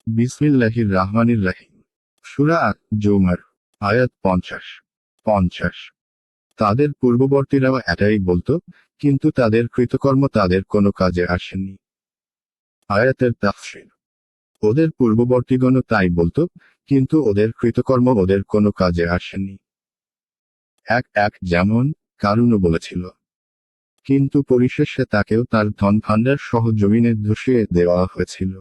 বিসমিল্লাহির রাহমানির রাহিম। সূরা আত-জুমার, আয়াত 50। তাদের পূর্ববর্তীরাও এটাই বলতো, কিন্তু তাদের কৃতকর্ম তাদের কোনো কাজে আসেনি। আয়াতের তাফসীর। ওদের পূর্ববর্তীগণও তাই বলতো, কিন্তু ওদের কৃতকর্ম ওদের কোনো কাজে আসেনি। যেমন কারূনও বলেছিল। কিন্তু পরিশেষে তাকেও তার ধন ভাণ্ডার সহ জমিনে ধসিয়ে দেওয়া হয়েছিল।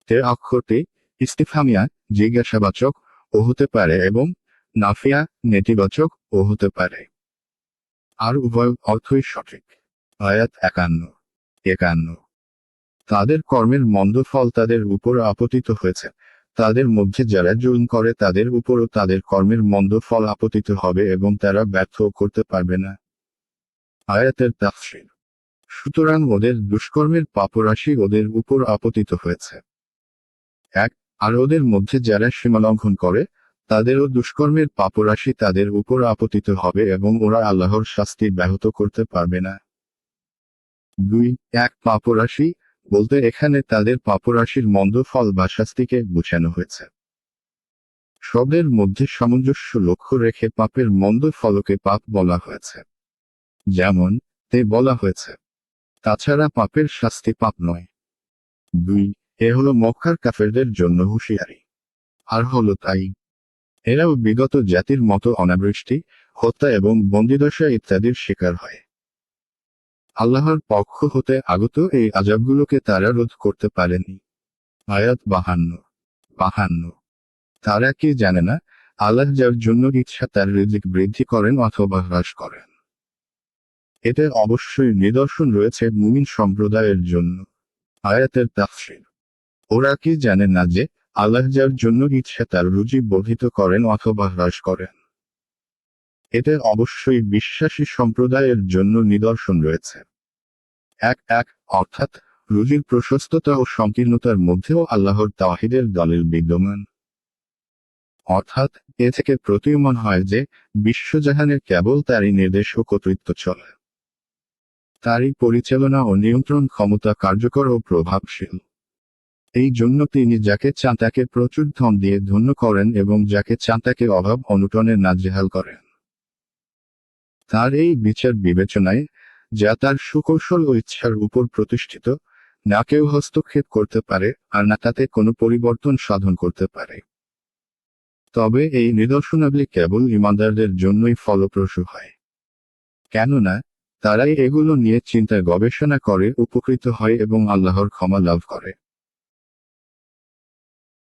তে অক্ষরটি ইস্তিফহামিয়া, জিজ্ঞাসাবাচক ও হতে পারে এবং নাফিয়া, নেতিবাচক ও হতে পারে। আর উভয় অর্থই সঠিক। আয়াত 51। তাদের কর্মের মন্দ ফল তাদের উপর আপতিত হয়েছে, তাদের মধ্যে যারা জুলুম করে তাদের উপরও তাদের কর্মের মন্দ ফল আপতিত হবে এবং তারা ব্যর্থ করতে পারবে না। আয়াতের তাফসীর। সুতরাং ওদের দুষ্কর্মের পাপরাশি ওদের উপর আপতিত হয়েছে। আর ওদের মধ্যে যারা সীমালঙ্ঘন করে, তাদেরও দুষ্কর্মের পাপরাশি তাদের উপর আপতিত হবে এবং ওরা আল্লাহর শাস্তি ব্যাহত করতে পারবে না। পাপরাশি বলতে এখানে তাদের পাপরাশির মন্দ ফল বা শাস্তিকে বোঝানো হয়েছে। শব্দের মধ্যে সামঞ্জস্য লক্ষ্য রেখে পাপের মন্দ ফলকে পাপ বলা হয়েছে। যেমন তে বলা হয়েছে। তাছাড়া পাপের শাস্তি পাপ নয়। এ হলো মক্কার কাফেরদের জন্য হুঁশিয়ারি। আর হলো তাই। এরাও বিগত জাতির মতো অনাবৃষ্টি, হত্যা এবং বন্দিদশা ইত্যাদির শিকার হয়। আল্লাহর পক্ষ হতে আগত এই আযাবগুলোকে তারা রোধ করতে পারেনি। আয়াত 52। তারা কি জানে না, আল্লাহ যার জন্য ইচ্ছা তার রিজিক বৃদ্ধি করেন অথবা হ্রাস করেন। এতে অবশ্যই নিদর্শন রয়েছে মুমিন সম্প্রদায়ের জন্য। আয়াতের তাফসীর। ওরা কি জানে না যে, আল্লাহ যার জন্য ইচ্ছা তার রুজি বর্ধিত করেন অথবা হ্রাস করেন। এতে অবশ্যই বিশ্বাসী সম্প্রদায়ের জন্য নিদর্শন রয়েছে। অর্থাৎ রুজির প্রশস্ততা ও সংকীর্ণতার মধ্যেও আল্লাহর তাওহীদের দলিল বিদ্যমান। অর্থাৎ এ থেকে প্রতীয়মান হয় যে, বিশ্বজাহানের কেবল তারই নির্দেশ ও কর্তৃত্ব চলে। তারই পরিচালনা ও নিয়ন্ত্রণ ক্ষমতা কার্যকর ও প্রভাবশীল। এই জন্য তিনি যাকে চান তাকে প্রচুর ধন দিয়ে ধন্য করেন এবং যাকে চান তাকে অভাব অনটনে নাজেহাল করেন। তার এই বিচার বিবেচনায়, যা তার সুকৌশল ও ইচ্ছার উপর প্রতিষ্ঠিত, না কেউ হস্তক্ষেপ করতে পারে আর না তাতে কোনো পরিবর্তন সাধন করতে পারে। তবে এই নিদর্শনাবলী কেবল ঈমানদারদের জন্যই ফলপ্রসূ হয়। কেননা তারাই এগুলো নিয়ে চিন্তা গবেষণা করে উপকৃত হয় এবং আল্লাহর ক্ষমা লাভ করে।